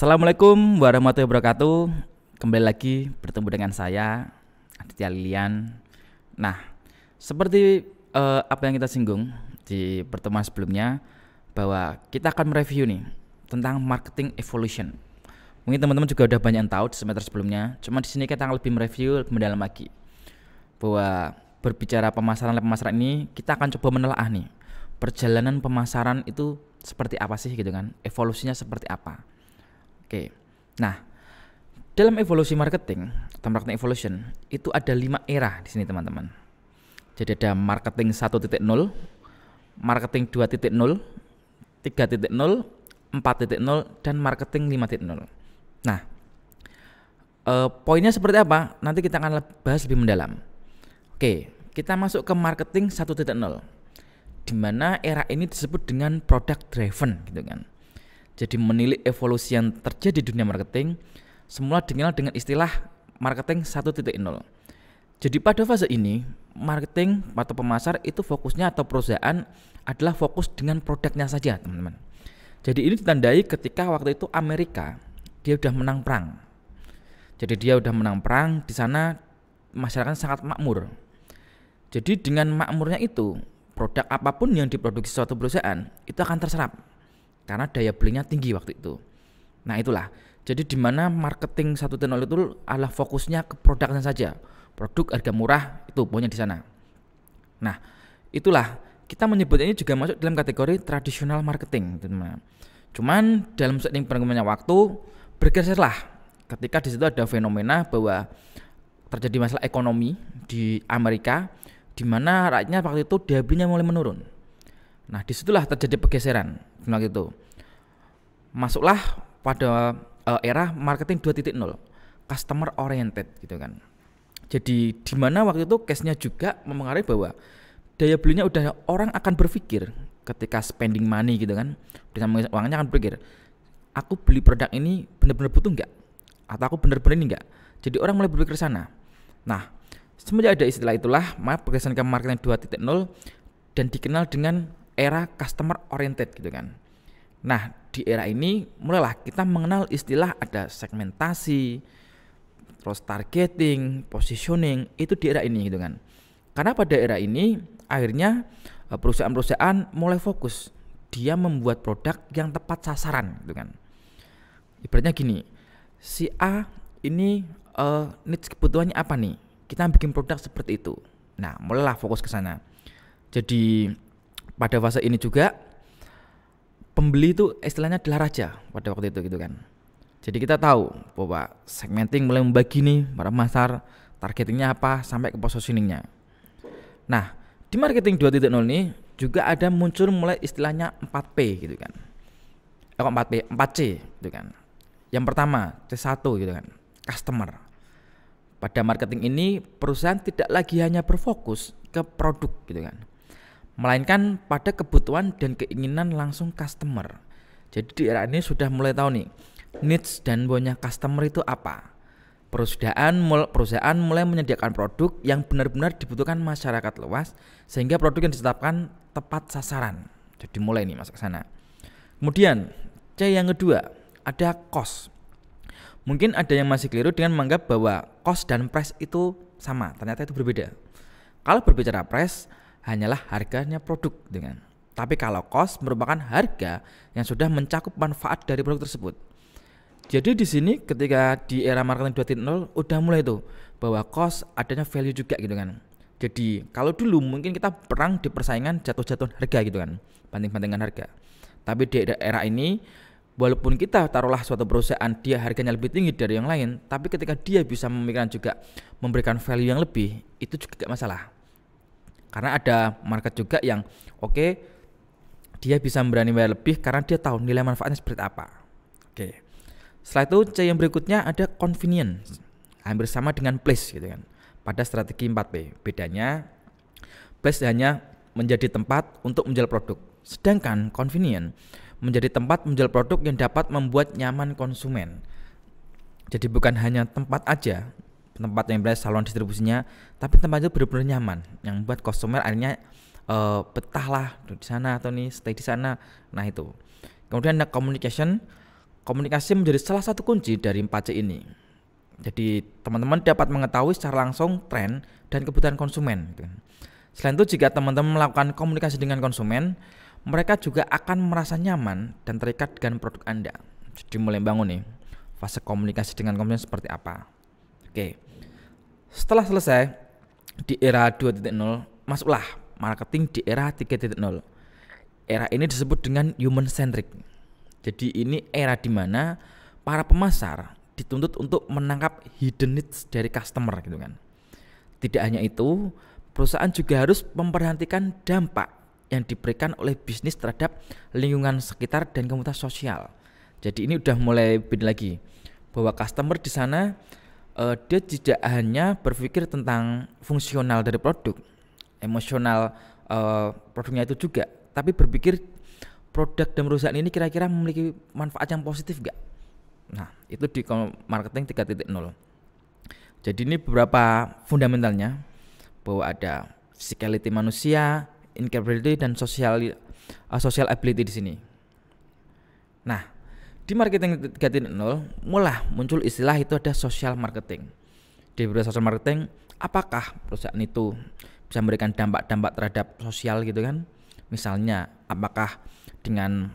Assalamualaikum warahmatullahi wabarakatuh. Kembali lagi bertemu dengan saya Aditya Lilian. Nah, seperti apa yang kita singgung di pertemuan sebelumnya, bahwa kita akan mereview nih tentang marketing evolution. Mungkin teman-teman juga udah banyak yang tahu di semester sebelumnya. Cuma di sini kita akan lebih mereview lebih mendalam lagi. Bahwa berbicara pemasaran ini, kita akan coba menelaah nih perjalanan pemasaran itu seperti apa sih gitu kan? Evolusinya seperti apa? Oke. Nah, dalam evolusi marketing atau marketing evolution itu ada 5 era di sini teman-teman. Jadi ada marketing 1.0, marketing 2.0, 3.0, 4.0 dan marketing 5.0. Nah, poinnya seperti apa? Nanti kita akan bahas lebih mendalam. Oke, kita masuk ke marketing 1.0, di mana era ini disebut dengan product driven gitu kan. Jadi menilik evolusi yang terjadi di dunia marketing, semula dikenal dengan istilah marketing 1.0. Jadi pada fase ini, marketing atau pemasar itu fokusnya atau perusahaan adalah fokus dengan produknya saja, teman-teman. Jadi ini ditandai ketika waktu itu Amerika dia udah menang perang. Jadi dia udah menang perang, di sana masyarakat sangat makmur. Jadi dengan makmurnya itu, produk apapun yang diproduksi suatu perusahaan itu akan terserap karena daya belinya tinggi waktu itu. Nah itulah, jadi di mana marketing 1.0 itu adalah fokusnya ke produknya saja, produk harga murah itu pokoknya di sana. Nah itulah kita menyebutnya ini juga masuk dalam kategori tradisional marketing, teman-teman. Cuman dalam seiring perkembangan waktu bergeserlah ketika di situ ada fenomena bahwa terjadi masalah ekonomi di Amerika, di mana rakyatnya waktu itu daya belinya mulai menurun. Nah disitulah terjadi pergeseran waktu itu. Masuklah pada era marketing 2.0, customer oriented gitu kan. Jadi di mana waktu itu case-nya juga mempengaruhi bahwa daya belinya udah orang akan berpikir ketika spending money gitu kan, dengan uangnya akan berpikir, aku beli produk ini benar-benar butuh enggak? Atau aku benar-benar ini enggak? Jadi orang mulai berpikir ke sana. Nah, semenjak ada istilah itulah, maka bergeser ke marketing 2.0 dan dikenal dengan era customer oriented gitu kan. Nah, di era ini mulailah kita mengenal istilah ada segmentasi, terus targeting, positioning, itu di era ini gitu kan. Karena pada era ini akhirnya perusahaan-perusahaan mulai fokus, dia membuat produk yang tepat sasaran gitu kan. Ibaratnya gini, si A ini needs kebutuhannya apa nih? Kita bikin produk seperti itu. Nah, mulailah fokus ke sana. Jadi pada fase ini juga pembeli itu istilahnya adalah raja pada waktu itu gitu kan. Jadi kita tahu bahwa segmenting mulai membagi nih para pasar, targetingnya apa sampai ke positioningnya. Nah, di marketing 2.0 ini juga ada muncul mulai istilahnya 4P gitu kan. 4P, 4C gitu kan. Yang pertama, C1 gitu kan, customer. Pada marketing ini perusahaan tidak lagi hanya berfokus ke produk gitu kan, melainkan pada kebutuhan dan keinginan langsung customer. Jadi di era ini sudah mulai tahu nih needs dan maunya customer itu apa. Perusahaan mulai menyediakan produk yang benar-benar dibutuhkan masyarakat luas, sehingga produk yang ditetapkan tepat sasaran. Jadi mulai nih masuk ke sana. Kemudian C yang kedua ada cost. Mungkin ada yang masih keliru dengan menganggap bahwa cost dan price itu sama, ternyata itu berbeda. Kalau berbicara price hanyalah harganya produk dengan. Tapi kalau cost merupakan harga yang sudah mencakup manfaat dari produk tersebut. Jadi di sini ketika di era marketing 2.0 udah mulai tuh bahwa cost adanya value juga gitu kan. Jadi kalau dulu mungkin kita perang di persaingan jatuh-jatuhan harga gitu kan, banding-bandingan harga. Tapi di era ini walaupun kita taruhlah suatu perusahaan dia harganya lebih tinggi dari yang lain, tapi ketika dia bisa memikirkan juga memberikan value yang lebih, itu juga gak masalah. Karena ada market juga yang oke, dia bisa berani bayar lebih karena dia tahu nilai manfaatnya seperti apa. Oke. Setelah itu C yang berikutnya ada convenience. Hampir sama dengan place gitu kan. Pada strategi 4P. Bedanya place hanya menjadi tempat untuk menjual produk, sedangkan convenient menjadi tempat menjual produk yang dapat membuat nyaman konsumen. Jadi bukan hanya tempat aja, tempat yang berada salon distribusinya, tapi tempat itu benar-benar nyaman, yang membuat konsumen akhirnya betahlah di sana atau nih stay di sana. Nah itu. Kemudian ada communication. Komunikasi menjadi salah satu kunci dari 4C ini. Jadi teman-teman dapat mengetahui secara langsung tren dan kebutuhan konsumen. Selain itu, jika teman-teman melakukan komunikasi dengan konsumen, mereka juga akan merasa nyaman dan terikat dengan produk Anda. Jadi mulai bangun nih fase komunikasi dengan konsumen seperti apa. Oke. Setelah selesai di era 2.0, masuklah marketing di era 3.0. Era ini disebut dengan human centric. Jadi ini era di mana para pemasar dituntut untuk menangkap hidden needs dari customer gitu kan. Tidak hanya itu, perusahaan juga harus memperhatikan dampak yang diberikan oleh bisnis terhadap lingkungan sekitar dan komunitas sosial. Jadi ini udah mulai beda lagi, bahwa customer di sana dia tidak hanya berpikir tentang fungsional dari produk, emosional produknya itu juga, tapi berpikir produk dan perusahaan ini kira-kira memiliki manfaat yang positif gak? Nah, itu di marketing 3.0. Jadi ini beberapa fundamentalnya, bahwa ada physicality manusia, incapability dan social ability di sini. Nah, di marketing 3.0 mulai muncul istilah itu ada social marketing. Di social marketing, apakah perusahaan itu bisa memberikan dampak-dampak terhadap sosial gitu kan? Misalnya, apakah dengan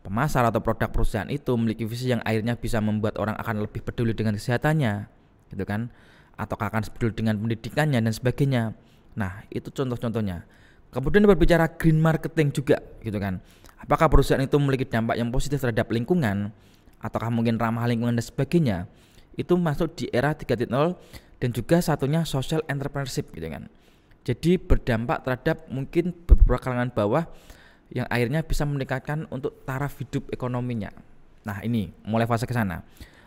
pemasar atau produk perusahaan itu memiliki visi yang akhirnya bisa membuat orang akan lebih peduli dengan kesehatannya, gitu kan? Atau akan peduli dengan pendidikannya dan sebagainya. Nah, itu contoh-contohnya. Kemudian berbicara green marketing juga, gitu kan? Apakah perusahaan itu memiliki dampak yang positif terhadap lingkungan, ataukah mungkin ramah lingkungan dan sebagainya? Itu masuk di era 3.0 dan juga satunya social entrepreneurship, gitu kan? Jadi berdampak terhadap mungkin beberapa kalangan bawah yang akhirnya bisa meningkatkan untuk taraf hidup ekonominya. Nah, ini mulai fase ke sana.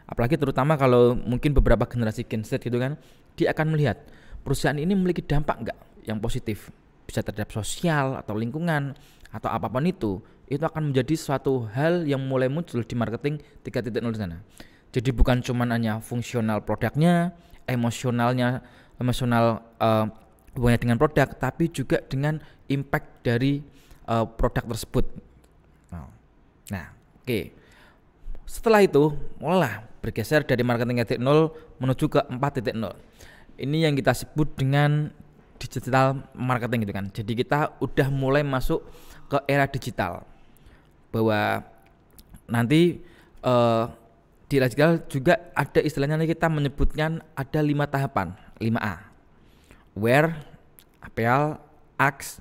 Apalagi terutama kalau mungkin beberapa generasi Gen Z gitu kan, dia akan melihat perusahaan ini memiliki dampak enggak yang positif, bisa terhadap sosial atau lingkungan atau apapun itu akan menjadi suatu hal yang mulai muncul di marketing 3.0 di sana. Jadi bukan cuma hanya fungsional produknya, emosional hubungannya dengan produk, tapi juga dengan impact dari produk tersebut. Nah, oke. Setelah itu, mulailah bergeser dari marketing 3.0 menuju ke 4.0. Ini yang kita sebut dengan digital marketing gitu kan. Jadi kita udah mulai masuk ke era digital. Bahwa nanti di era digital juga ada istilahnya, kita menyebutkan ada 5 tahapan, 5A. Aware, appeal, act,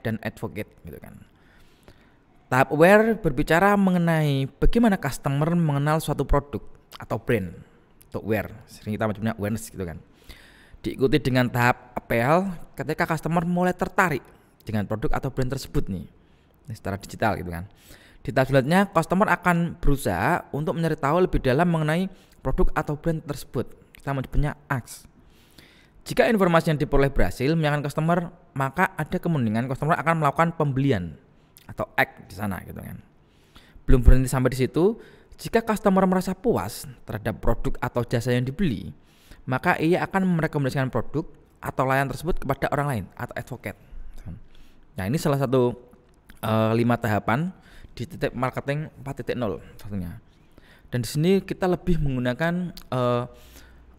dan advocate gitu kan. Tahap aware berbicara mengenai bagaimana customer mengenal suatu produk atau brand. Untuk aware, sering kita menyebutnya awareness gitu kan. Diikuti dengan tahap appeal ketika customer mulai tertarik dengan produk atau brand tersebut nih. Ini secara digital gitu kan. Di tahap selanjutnya, customer akan berusaha untuk mencari tahu lebih dalam mengenai produk atau brand tersebut. Kita menyebutnya act. Jika informasi yang diperoleh berhasil meyakinkan customer, maka ada kemungkinan customer akan melakukan pembelian atau act di sana gitu kan. Belum berhenti sampai di situ, jika customer merasa puas terhadap produk atau jasa yang dibeli, maka ia akan merekomendasikan produk atau layanan tersebut kepada orang lain atau advocate. Nah, ini salah satu 5 tahapan di titik marketing 4.0 satunya. Dan di sini kita lebih menggunakan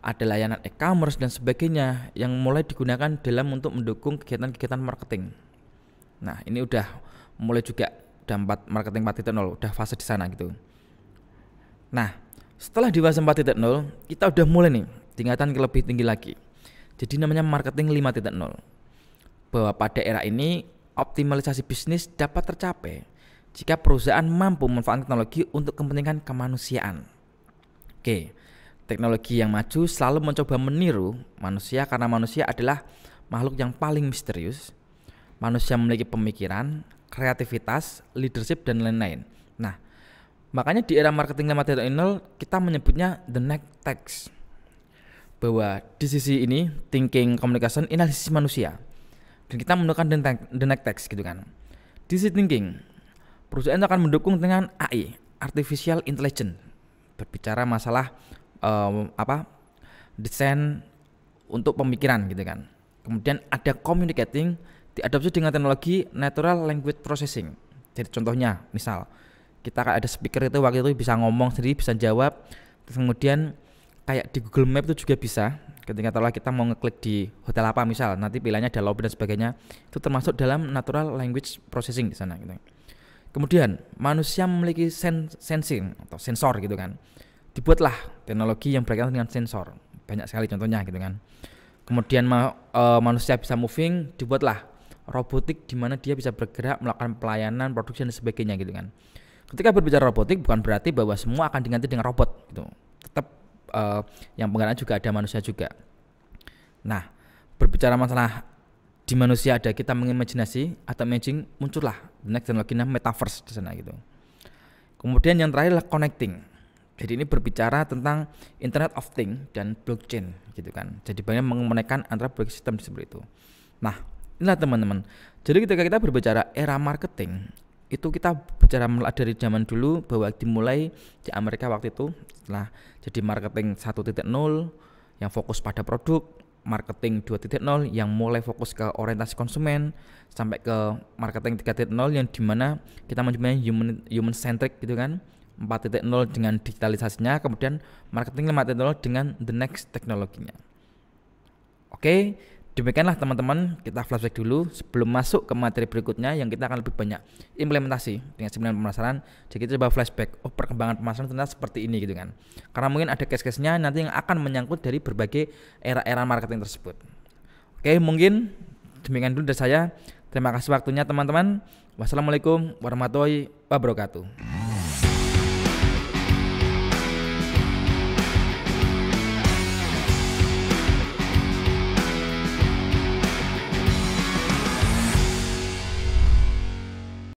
ada layanan e-commerce dan sebagainya yang mulai digunakan dalam untuk mendukung kegiatan-kegiatan marketing. Nah, ini udah mulai juga dampak marketing 4.0, udah fase di sana gitu. Nah, setelah di fase 4.0, kita udah mulai nih tingkatan ke lebih tinggi lagi. Jadi namanya marketing 5.0. Bahwa pada era ini optimalisasi bisnis dapat tercapai jika perusahaan mampu memanfaatkan teknologi untuk kepentingan kemanusiaan. Oke. Teknologi yang maju selalu mencoba meniru manusia karena manusia adalah makhluk yang paling misterius. Manusia memiliki pemikiran, kreativitas, leadership, dan lain-lain. Nah, makanya di era marketing 5.0 kita menyebutnya the next text. Bahwa di sisi ini, thinking, communication, ini adalah sisi manusia. Dan kita menggunakan the next text gitu kan. Di sisi thinking, perusahaan akan mendukung dengan AI, artificial intelligence. Berbicara masalah desain untuk pemikiran gitu kan. Kemudian ada communicating, diadopsi dengan teknologi natural language processing. Jadi contohnya misal Kita ada speaker itu waktu itu bisa ngomong sendiri, bisa jawab. Terus kemudian kayak di Google Map itu juga bisa. Ketika kita mau ngeklik di hotel apa misal, nanti pilihannya ada lobby dan sebagainya. Itu termasuk dalam natural language processing di sana gitu. Kemudian manusia memiliki sensing atau sensor gitu kan. Dibuatlah teknologi yang berkaitan dengan sensor. Banyak sekali contohnya gitu kan. Kemudian manusia bisa moving, dibuatlah robotik di mana dia bisa bergerak, melakukan pelayanan, produksi dan sebagainya gitu kan. Ketika berbicara robotik bukan berarti bahwa semua akan diganti dengan robot gitu. Tetap yang penggunaan juga ada manusia juga. Nah, berbicara masalah di manusia ada kita mengimajinasi atau imaging, muncullah next teknologinya metaverse di sana gitu. Kemudian yang terakhir adalah connecting. Jadi ini berbicara tentang Internet of Things dan blockchain gitu kan. Jadi banyak mengomunikasikan antara berbagai sistem seperti itu. Nah, inilah teman-teman. Jadi ketika kita berbicara era marketing, itu kita bicara dari zaman dulu bahwa dimulai di Amerika waktu itu setelah jadi marketing 1.0 yang fokus pada produk, marketing 2.0 yang mulai fokus ke orientasi konsumen, sampai ke marketing 3.0 yang dimana kita menjadi human centric gitu kan, 4.0 dengan digitalisasinya, kemudian marketing 5.0 dengan the next teknologinya. Oke, demikianlah teman-teman, kita flashback dulu sebelum masuk ke materi berikutnya yang kita akan lebih banyak implementasi dengan simulan pemasaran. Jadi kita coba flashback, perkembangan pemasaran ternyata seperti ini gitu kan. Karena mungkin ada case-case-nya nanti yang akan menyangkut dari berbagai era-era marketing tersebut. Oke, mungkin demikian dulu dari saya. Terima kasih waktunya teman-teman. Wassalamualaikum warahmatullahi wabarakatuh.